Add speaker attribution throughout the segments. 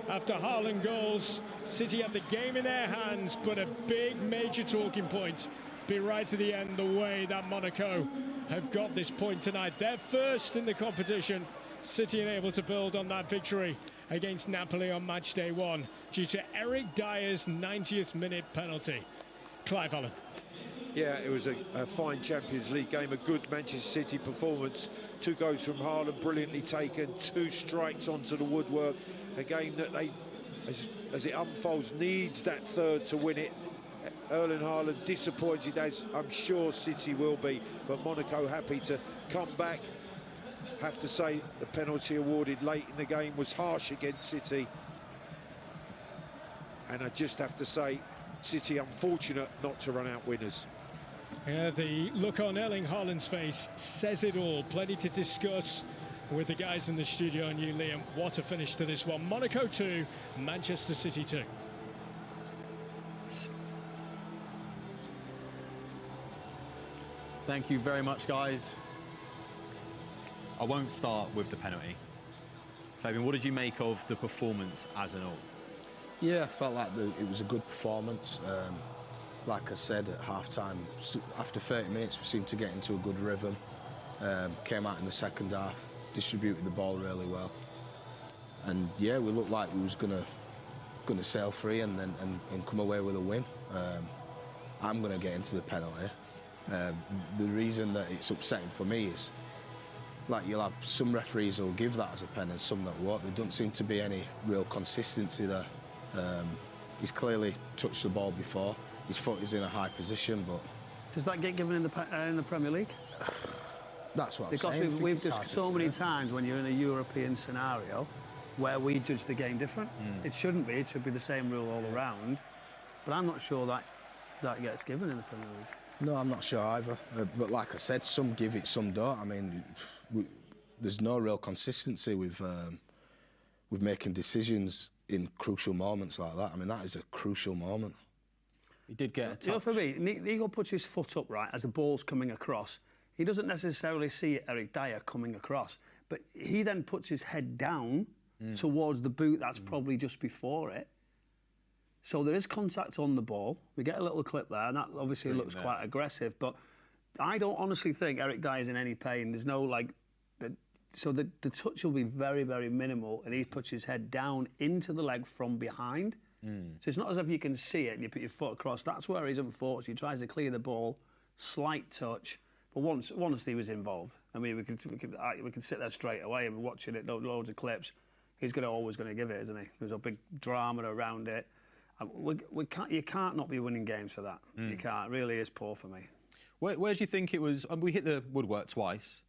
Speaker 1: after Haaland goals. City had the game in their hands, but a big major talking point be right to the end, the way that Monaco have got this point tonight. They're first in the competition. City unable to build on that victory against Napoli on match day 1 due to Eric Dyer's 90th minute penalty. Clive Allen.
Speaker 2: Yeah, it was a fine Champions League game, a good Manchester City performance. 2 goals from Haaland, brilliantly taken, 2 strikes onto the woodwork. A game that they, as it unfolds, needs that third to win it. Erling Haaland disappointed, as I'm sure City will be, but Monaco happy to come back. Have to say the penalty awarded late in the game was harsh against City. And I just have to say, City unfortunate not to run out winners.
Speaker 1: Yeah, the look on Erling Haaland's face says it all. Plenty to discuss with the guys in the studio and you, Liam. What a finish to this one. Monaco 2, Manchester City 2.
Speaker 3: Thank you very much, guys. I won't start with the penalty. Fabian, what did you make of the performance as an all?
Speaker 4: Yeah, I felt like it was a good performance. Like I said at half-time, after 30 minutes we seemed to get into a good rhythm. Came out in the second half, distributed the ball really well. And yeah, we looked like we was gonna sail free and come away with a win. I'm gonna get into the penalty. The reason that it's upsetting for me is, like, you'll have some referees who'll give that as a pen and some that won't. There doesn't seem to be any real consistency there. He's clearly touched the ball before. His foot is in a high position, but...
Speaker 5: Does that get given in the Premier League?
Speaker 4: That's what I'm saying.
Speaker 5: Because we've discussed so many times when you're in a European scenario where we judge the game different. It shouldn't be. It should be the same rule all around. But I'm not sure that gets given in the Premier League.
Speaker 4: No, I'm not sure either. But like I said, some give it, some don't. I mean, there's no real consistency with making decisions in crucial moments like that. I mean, that is a crucial moment.
Speaker 3: He did get a touch.
Speaker 5: You know, for me, Nico puts his foot up, right, as the ball's coming across. He doesn't necessarily see Eric Dyer coming across, but he then puts his head down towards the boot that's probably just before it. So there is contact on the ball. We get a little clip there, and that obviously looks quite aggressive, but I don't honestly think Eric Dyer's in any pain. There's no, like... So the touch will be very, very minimal, and he puts his head down into the leg from behind. So it's not as if you can see it and you put your foot across. That's where he's unfortunate. He tries to clear the ball, slight touch. But once he was involved, I mean, we could sit there straight away and watching it, loads of clips. He's always going to give it, isn't he? There's a big drama around it. You can't not be winning games for that. You can't. It really is poor for me.
Speaker 3: Where do you think it was? We hit the woodwork twice.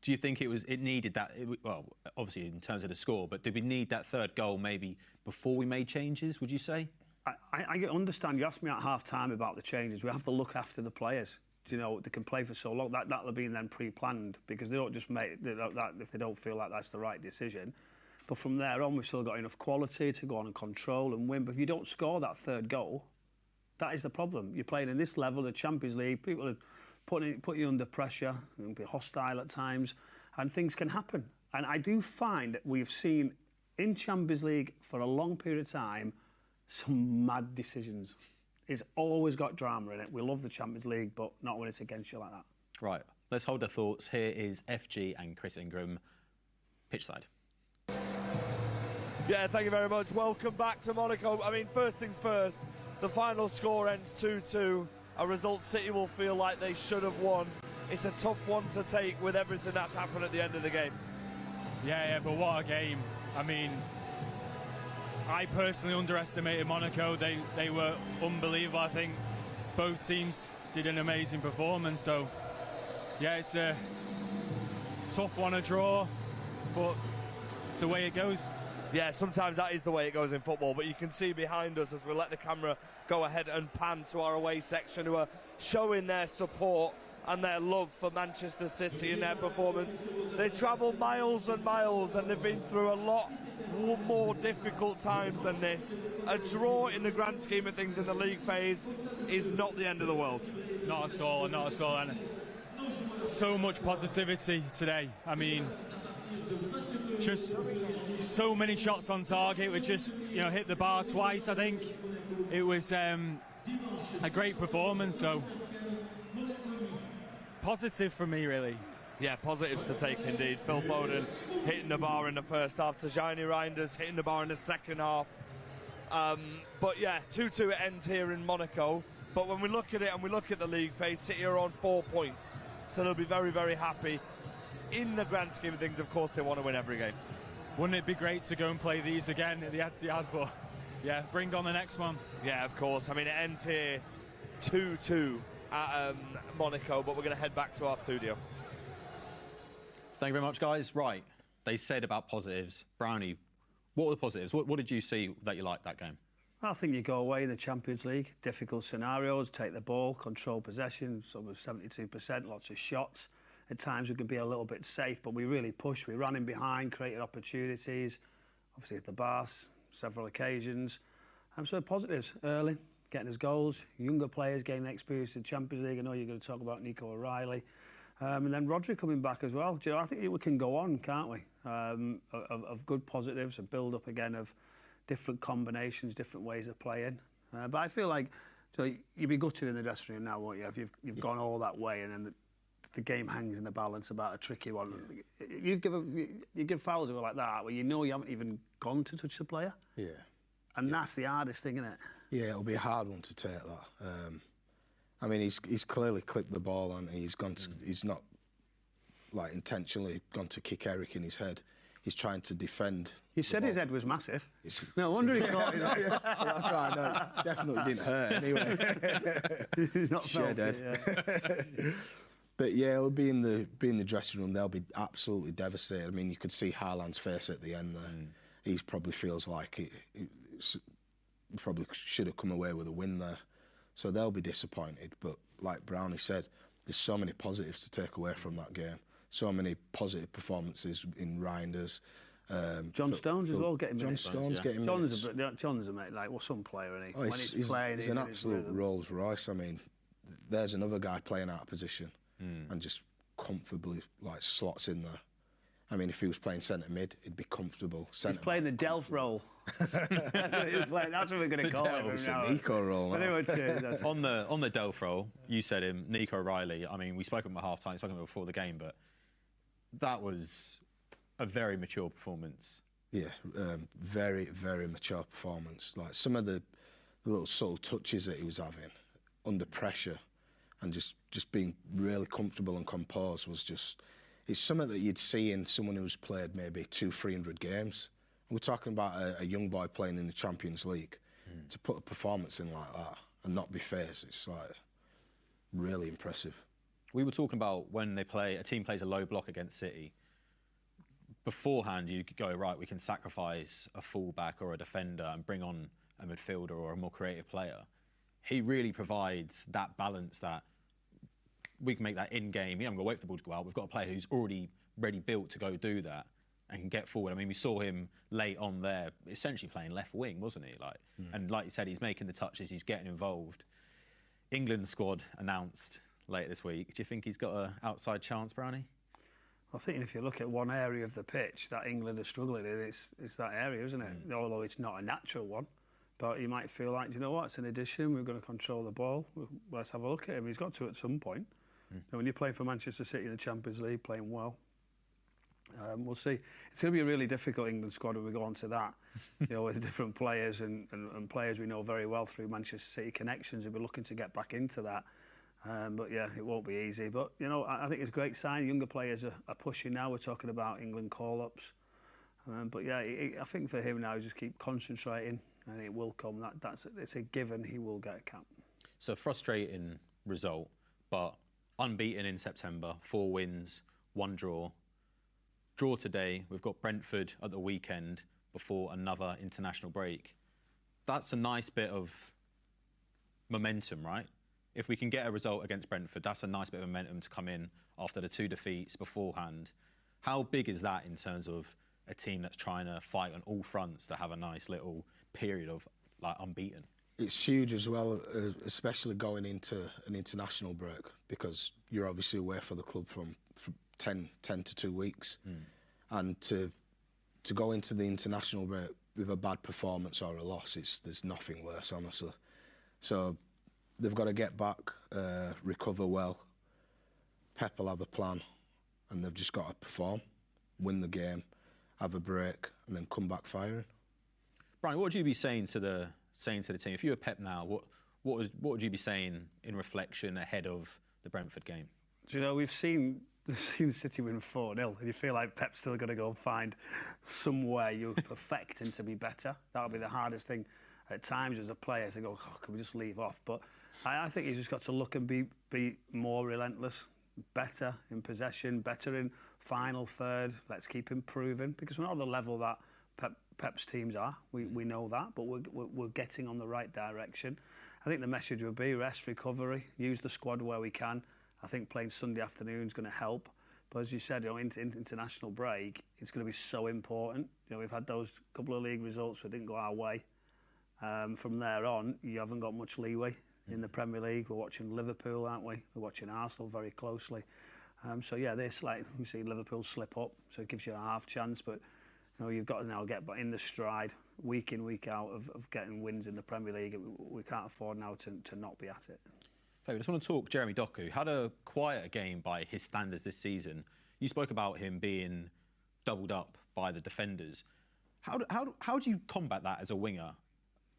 Speaker 3: Do you think it needed that? Well, obviously in terms of the score, but did we need that third goal maybe before we made changes? Would you say?
Speaker 5: I understand. You asked me at half-time about the changes. We have to look after the players. You know, they can play for so long. That'll have been then pre-planned, because they don't just make that if they don't feel like that's the right decision. But from there on, we've still got enough quality to go on and control and win. But if you don't score that third goal, that is the problem. You're playing in this level, the Champions League. People are put you under pressure and be hostile at times, and things can happen. And I do find that we've seen in Champions League for a long period of time some mad decisions. It's always got drama in it. We love the Champions League, but not when it's against you like that.
Speaker 3: Right, let's hold our thoughts. Here is FG and Chris Ingram, pitchside.
Speaker 6: Yeah, thank you very much. Welcome back to Monaco. I mean, first things first, the final score ends 2-2. A result City will feel like they should have won. It's a tough one to take with everything that's happened at the end of the game.
Speaker 7: Yeah, but what a game. I mean, I personally underestimated Monaco. They were unbelievable. I think both teams did an amazing performance. So, yeah, it's a tough one to draw, but it's the way it goes.
Speaker 6: Yeah, sometimes that is the way it goes in football, but you can see behind us as we let the camera go ahead and pan to our away section, who are showing their support and their love for Manchester City in their performance. They travel miles and miles, and they've been through a lot more difficult times than this. A draw in the grand scheme of things in the league phase is not the end of the world.
Speaker 7: Not at all, not at all. And so much positivity today. I mean, just so many shots on target. We just, hit the bar twice, I think. It was a great performance, so positive for me, really.
Speaker 6: Yeah, positives to take indeed. Phil Foden hitting the bar in the first half. Tajani Reinders hitting the bar in the second half. But yeah, 2-2 it ends here in Monaco. But when we look at it and we look at the league phase, City are on 4 points. So they'll be very, very happy. In the grand scheme of things, of course, they want to win every game.
Speaker 7: Wouldn't it be great to go and play these again at the Etihad? But yeah, bring on the next one.
Speaker 6: Yeah, of course. I mean, it ends here 2-2 at Monaco, but we're going to head back to our studio.
Speaker 3: Thank you very much, guys. Right, they said about positives. Brownie, what were the positives? What did you see that you liked that game?
Speaker 5: I think you go away in the Champions League, difficult scenarios, take the ball, control possession, sort of 72%, lots of shots. At times we could be a little bit safe, but we really pushed. We ran in behind, created opportunities, obviously at the bar, several occasions. So positives, Erling getting his goals, younger players getting experience in the Champions League. I know you're going to talk about Nico O'Reilly. And then Rodri coming back as well. I think we can go on, can't we? Of good positives, a build-up again of different combinations, different ways of playing. But I feel like you'd be gutted in the dressing room now, won't you? If you've gone all that way and then the game hangs in the balance about a tricky one. Yeah. You give fouls like that where you haven't even gone to touch the player.
Speaker 4: Yeah.
Speaker 5: And that's the hardest thing, isn't it?
Speaker 4: Yeah, it'll be a hard one to take that. I mean, he's clearly clipped the ball and he's gone to, he's not like intentionally gone to kick Eric in his head. He's trying to defend.
Speaker 5: You said his head was massive. No wonder he caught it.
Speaker 4: So that's right. No, it definitely didn't hurt anyway.
Speaker 5: He's not
Speaker 4: Shed head. Yeah. But yeah, it'll be in the dressing room. They'll be absolutely devastated. I mean, you could see Haaland's face at the end there. He probably feels like he probably should have come away with a win there. So they'll be disappointed. But like Brownie said, there's so many positives to take away from that game. So many positive performances in Reinders.
Speaker 5: John Stones as well getting minutes.
Speaker 4: John Stones getting minutes.
Speaker 5: John's a mate, like, well, some player, isn't he?
Speaker 4: Oh, he's an absolute Rolls Royce. I mean, there's another guy playing out of position and just comfortably slots in there. I mean, if he was playing centre mid, he'd be comfortable.
Speaker 5: He's playing the Delph role. That's what we're going to call him.
Speaker 4: It's a Nico role.
Speaker 3: On the Delph role, you said him, Nico O'Reilly. I mean, we spoke about half time, spoke about before the game, but that was a very mature performance.
Speaker 4: Yeah, very, very mature performance. Like some of the little subtle touches that he was having under pressure and just being really comfortable and composed was just... It's something that you'd see in someone who's played maybe 200-300 games. We're talking about a young boy playing in the Champions League. To put a performance in like that and not be phased, it's like really impressive.
Speaker 3: We were talking about when a team plays a low block against City. Beforehand, you could go, right, we can sacrifice a fullback or a defender and bring on a midfielder or a more creative player. He really provides that balance that we can make that in-game. You haven't got to wait for the ball to go out. We've got a player who's already ready built to go do that and can get forward. I mean, we saw him late on there, essentially playing left wing, wasn't he? And like you said, he's making the touches, he's getting involved. England squad announced later this week. Do you think he's got an outside chance, Brownie?
Speaker 5: I think if you look at one area of the pitch that England are struggling in, it's that area, isn't it? Although it's not a natural one. But you might feel like, you know what, it's an addition, we're going to control the ball. Let's have a look at him. He's got to at some point. When you play for Manchester City in the Champions League, playing well, we'll see. It's going to be a really difficult England squad when we go on to that, with different players and players we know very well through Manchester City connections. We'll be looking to get back into that. But yeah, it won't be easy. But, I think it's a great sign. Younger players are pushing now. We're talking about England call-ups. But yeah, I think for him now, just keep concentrating and it will come. It's a given he will get a cap.
Speaker 3: So frustrating result, but unbeaten in September, 4 wins, 1 draw. Draw today, we've got Brentford at the weekend before another international break. That's a nice bit of momentum, right? If we can get a result against Brentford, that's a nice bit of momentum to come in after the 2 defeats beforehand. How big is that in terms of a team that's trying to fight on all fronts to have a nice little period of unbeaten?
Speaker 4: It's huge as well, especially going into an international break, because you're obviously away for the club from 10 to 2 weeks. And to to go into the international break with a bad performance or a loss, there's nothing worse, honestly. So they've got to get back, recover well. Pep will have a plan, and they've just got to perform, win the game, have a break, and then come back firing.
Speaker 3: Brian, what would you be saying to the team if you were Pep now? What would you be saying in reflection ahead of the Brentford game?
Speaker 5: Do you know, we've seen City win 4-0, and you feel like Pep's still going to go and find somewhere you're perfect and to be better. That'll be the hardest thing at times as a player, to go, oh, can we just leave off? But I think he's just got to look and be more relentless, better in possession, better in final third. Let's keep improving, because we're not at the level that Pep's teams are. We know that, but we're getting on the right direction. I think the message would be rest, recovery, use the squad where we can. I think playing Sunday afternoon is going to help. But as you said, international break, it's going to be so important. We've had those couple of league results that didn't go our way. From there on, you haven't got much leeway in the Premier League. We're watching Liverpool, aren't we? We're watching Arsenal very closely. So yeah, we see Liverpool slip up, so it gives you a half chance. But you've got to now get in the stride, week in, week out, of getting wins in the Premier League. We can't afford now to not be at it.
Speaker 3: Fabian, I just want to talk Jeremy Doku. Had a quieter game by his standards this season. You spoke about him being doubled up by the defenders. How do you combat that as a winger?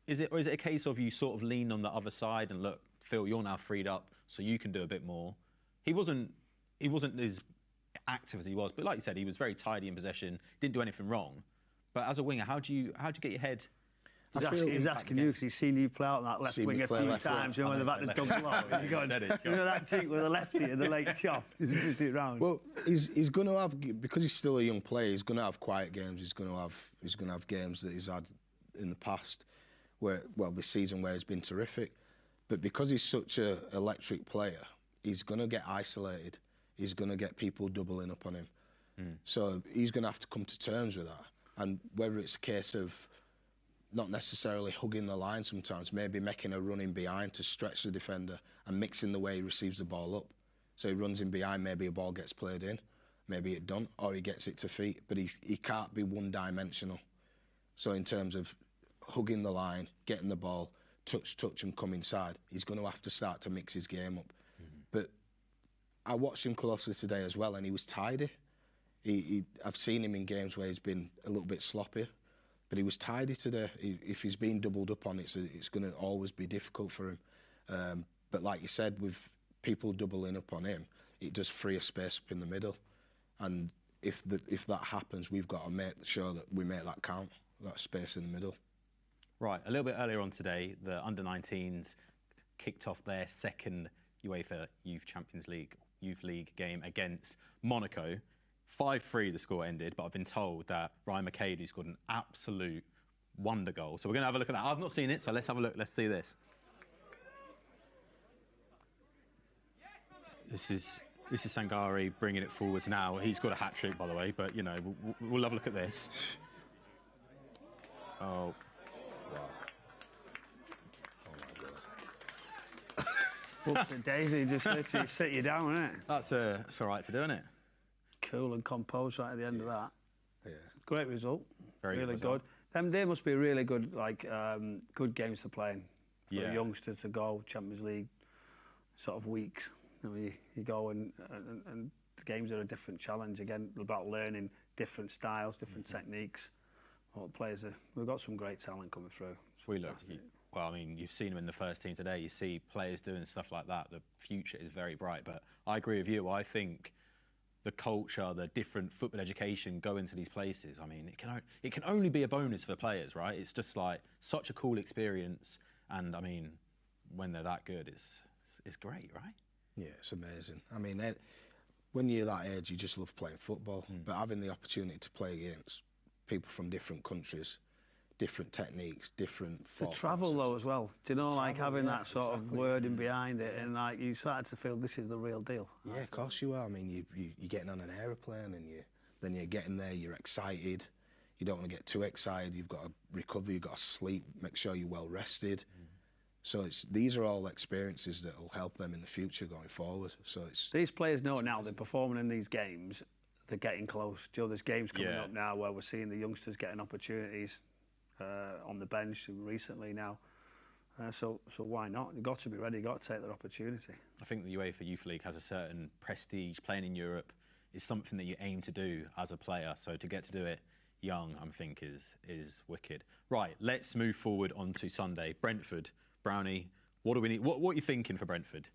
Speaker 3: Is it a case of you sort of lean on the other side and look, Phil, you're now freed up, so you can do a bit more? He wasn't as active as he was, but like you said, he was very tidy in possession, didn't do anything wrong. But as a winger, how do you get your head?
Speaker 5: He's asking you because he's seen you play out that left wing a few times. When they've had to double up, you got that cheek with a lefty and the late chop. He's moved it round.
Speaker 4: Well, he's going to have, because he's still a young player, he's going to have quiet games. He's going to have games that he's had in the past, this season where he's been terrific. But because he's such an electric player, he's going to get isolated. He's going to get people doubling up on him. So he's going to have to come to terms with that. And whether it's a case of not necessarily hugging the line sometimes, maybe making a run in behind to stretch the defender and mixing the way he receives the ball up. So he runs in behind, maybe a ball gets played in, maybe it don't, or he gets it to feet, but he can't be one-dimensional. So in terms of hugging the line, getting the ball, touch and come inside, he's going to have to start to mix his game up. But I watched him closely today as well, and he was tidy. I've seen him in games where he's been a little bit sloppy, but he was tidy today. If he's being doubled up on, it's going to always be difficult for him. But like you said, with people doubling up on him, it does free a space up in the middle. And if that happens, we've got to make sure that we make that count, that space in the middle.
Speaker 3: Right, a little bit earlier on today, the under-19s kicked off their second UEFA Youth Champions League, Youth League game against Monaco. 5-3 the score ended, but I've been told that Ryan McCady scored an absolute wonder goal. So we're going to have a look at that. I've not seen it, so let's have a look. Let's see this. This is Sangari bringing it forwards now. He's got a hat-trick, by the way, but, we'll have a look at this. Oh.
Speaker 4: Wow. Oh, my God.
Speaker 5: Whoops, Daisy just literally sit you down, isn't it?
Speaker 3: That's all right to do, isn't it?
Speaker 5: Cool and composed right at the end of that.
Speaker 4: Yeah.
Speaker 5: Great result.
Speaker 3: Very
Speaker 5: really
Speaker 3: good.
Speaker 5: They must be really good, good games to play in for youngsters to go Champions League sort of weeks. You go and the games are a different challenge again, about learning different styles, different techniques. We've got some great talent coming through.
Speaker 3: You've seen them in the first team today. You see players doing stuff like that. The future is very bright. But I agree with you. I think the culture, the different football education go into these places. I mean, it can only be a bonus for the players, right? It's just like such a cool experience. And I mean, when they're that good, it's great, right?
Speaker 4: Yeah, it's amazing. I mean, when you're that age, you just love playing football. But having the opportunity to play against people from different countries, different techniques, different
Speaker 5: the travel though as well. Do you know, having that sort of wording behind it, and you started to feel this is the real deal.
Speaker 4: Yeah, of course you are. I mean, you're getting on an aeroplane, and then you're getting there. You're excited. You don't want to get too excited. You've got to recover. You've got to sleep. Make sure you're well rested. So these are all experiences that will help them in the future going forward. So these
Speaker 5: players know now they're performing in these games. they're getting close. Joe, there's games coming up now where we're seeing the youngsters getting opportunities on the bench recently now. So why not? You've got to be ready. You've got to take that opportunity.
Speaker 3: I think the UEFA Youth League has a certain prestige. Playing in Europe is something that you aim to do as a player. So to get to do it young, I think, is wicked. Right, let's move forward on to Sunday. Brentford, Brownie, what do we need? What are you thinking for Brentford?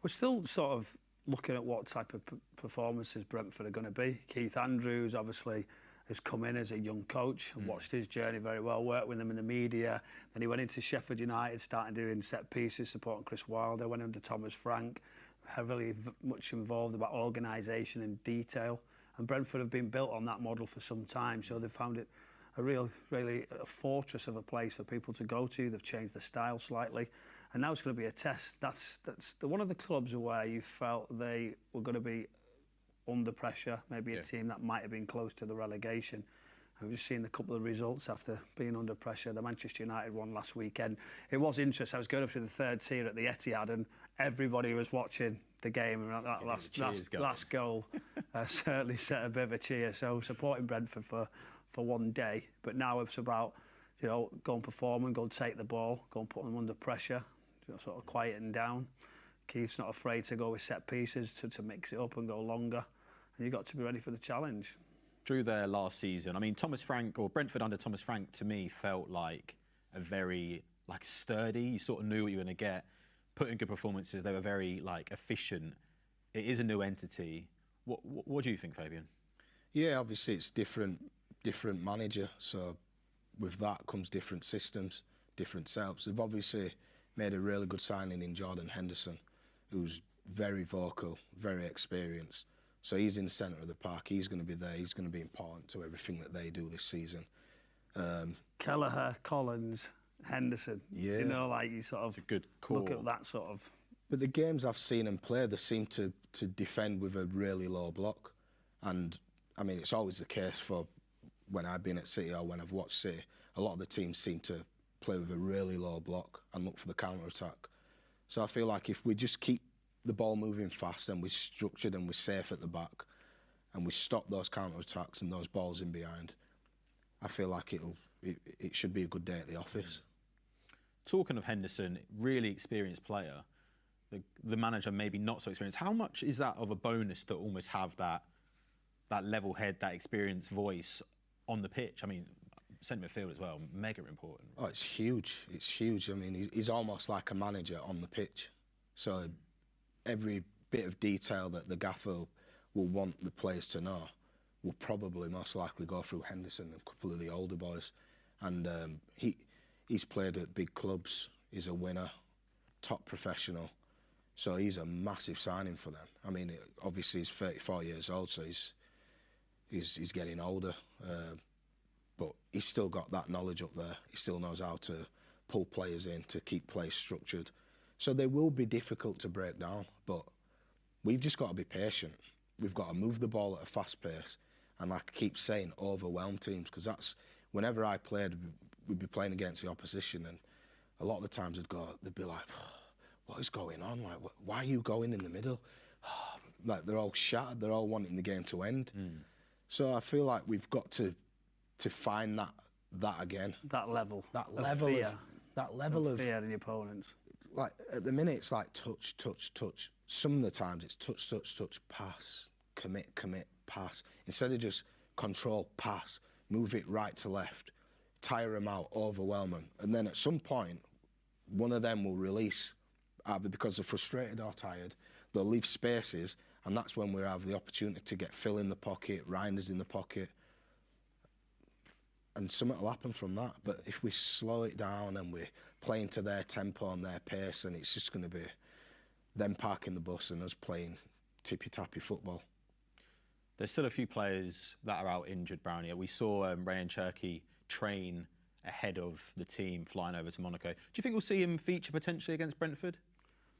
Speaker 5: We're still sort of looking at what type of performances Brentford are going to be. Keith Andrews, obviously, has come in as a young coach and watched his journey very well, worked with him in the media. Then he went into Sheffield United, started doing set pieces, supporting Chris Wilder, went under Thomas Frank, heavily much involved about organisation and detail. And Brentford have been built on that model for some time, so they've found it really a fortress of a place for people to go to. They've changed the style slightly, and now it's going to be a test. That's one of the clubs where you felt they were going to be under pressure, maybe a team that might have been close to the relegation. I've just seen a couple of results after being under pressure. The Manchester United one last weekend. It was interesting. I was going up to the third tier at the Etihad, and everybody was watching the game. And that last goal certainly set a bit of a cheer. So supporting Brentford for one day, but now it's about, you know, go and perform and go and take the ball, go and put them under pressure, you know, sort of quieting down. Keith's not afraid to go with set pieces to mix it up and go longer. And you've got to be ready for the challenge.
Speaker 3: Drew there last season. I mean, Thomas Frank, or Brentford under Thomas Frank, to me felt like a very sturdy. You sort of knew what you were going to get. Put in good performances. They were very efficient. It is a new entity. What do you think, Fabian?
Speaker 4: Yeah, obviously it's different manager. So with that comes different systems, different setups. They've obviously made a really good signing in Jordan Henderson, who's very vocal, very experienced. So he's in the centre of the park. He's going to be there. He's going to be important to everything that they do this season.
Speaker 5: Kelleher, Collins, Henderson.
Speaker 4: Yeah.
Speaker 5: You know, you sort of
Speaker 3: it's a good call.
Speaker 5: Look at that sort of.
Speaker 4: But the games I've seen them play, they seem to defend with a really low block. And, I mean, it's always the case for when I've been at City or when I've watched City. A lot of the teams seem to play with a really low block and look for the counter-attack. So I feel like if we just keep the ball moving fast and we're structured and we're safe at the back and we stop those counter-attacks and those balls in behind, I feel like it should be a good day at the office.
Speaker 3: Talking of Henderson, really experienced player, the manager maybe not so experienced. How much is that of a bonus to almost have that level head, that experienced voice on the pitch? I mean, centre midfield as well, mega important.
Speaker 4: Oh, it's huge. It's huge. I mean, he's almost like a manager on the pitch. So every bit of detail that the gaffer will want the players to know will probably most likely go through Henderson and a couple of the older boys. And he's played at big clubs. He's a winner, top professional. So he's a massive signing for them. I mean, obviously he's 34 years old, so he's getting older. But he's still got that knowledge up there. He still knows how to pull players in, to keep plays structured. So they will be difficult to break down, but we've just got to be patient. We've got to move the ball at a fast pace and, like I keep saying, overwhelm teams, because that's, whenever I played, we'd be playing against the opposition, and a lot of the times they'd be like, what is going on? Like, why are you going in the middle? Like, they're all shattered. They're all wanting the game to end. So I feel like we've got to find that again.
Speaker 5: That level.
Speaker 4: That level of fear. That level of
Speaker 5: fear in the opponents.
Speaker 4: Like, at the minute, it's like touch, touch, touch. Some of the times it's touch, touch, touch, pass, commit, pass. Instead of just control, pass, move it right to left, tire them out, overwhelm them. And then at some point, one of them will release, either because they're frustrated or tired. They'll leave spaces, and that's when we have the opportunity to get Phil in the pocket, Reinders in the pocket, and something will happen from that. But if we slow it down and we're playing to their tempo and their pace, then it's just going to be them parking the bus and us playing tippy-tappy football.
Speaker 3: There's still a few players that are out injured, Brownie. We saw Rayan Cherki train ahead of the team flying over to Monaco. Do you think we'll see him feature potentially against Brentford?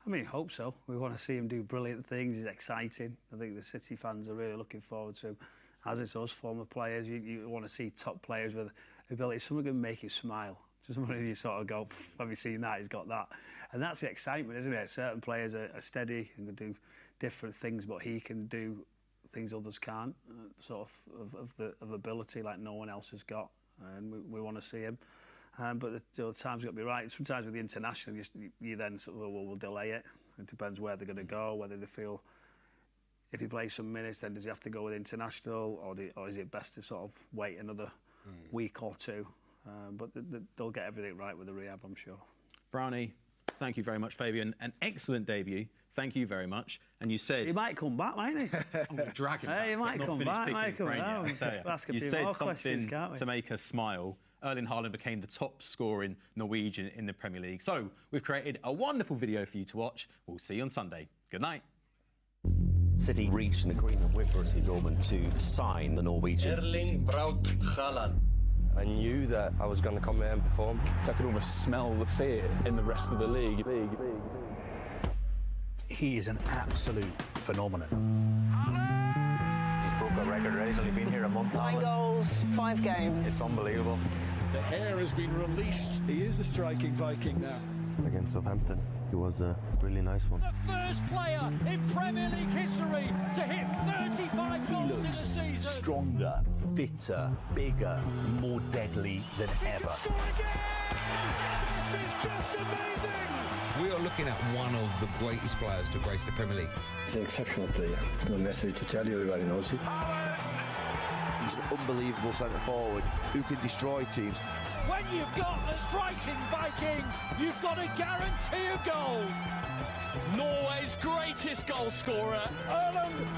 Speaker 5: I mean, hope so. We want to see him do brilliant things. He's exciting. I think the City fans are really looking forward to him. As it's us, former players, you want to see top players with ability. Someone can make you smile. Just when you sort of go, have you seen that? He's got that. And that's the excitement, isn't it? Certain players are steady and can do different things, but he can do things others can't, sort of ability like no one else has got, and we want to see him. But the time's got to be right. Sometimes with the international, you then sort of, well, we'll delay it. It depends where they're going to go, whether they feel if he plays some minutes, then does he have to go with international, or is it best to sort of wait another week or two? But they'll get everything right with the rehab, I'm sure.
Speaker 3: Brownie, thank you very much. Fabian, an excellent debut. Thank you very much. And you said...
Speaker 5: He might come back, mightn't he?
Speaker 3: I'm going to drag him back.
Speaker 5: He might come back,
Speaker 3: You said something to make us smile. Erling Haaland became the top scoring Norwegian in the Premier League. So we've created a wonderful video for you to watch. We'll see you on Sunday. Good night.
Speaker 8: City reached an agreement with Borussia Dortmund to sign the Norwegian.
Speaker 9: Erling Haaland.
Speaker 10: I knew that I was going to come here and perform.
Speaker 9: I could almost smell the fear in the rest of the league.
Speaker 11: He is an absolute phenomenon.
Speaker 12: He's broke a record already. He's only been here a month.
Speaker 13: 9 goals, 5 games.
Speaker 12: It's unbelievable.
Speaker 1: The hair has been released.
Speaker 14: He is a striking Viking now.
Speaker 15: Against Southampton, it was a really nice one.
Speaker 16: The first player in Premier League history to hit 35 goals in a season.
Speaker 11: Stronger, fitter, bigger, more deadly than ever.
Speaker 16: Score again! This is just amazing!
Speaker 17: We are looking at one of the greatest players to grace the Premier League.
Speaker 18: He's an exceptional player. It's not necessary to tell you, everybody knows it.
Speaker 19: He's an unbelievable centre forward who can destroy teams.
Speaker 16: When you've got a striking Viking, you've got a guarantee of goals.
Speaker 20: Norway's greatest goal scorer,
Speaker 16: Erling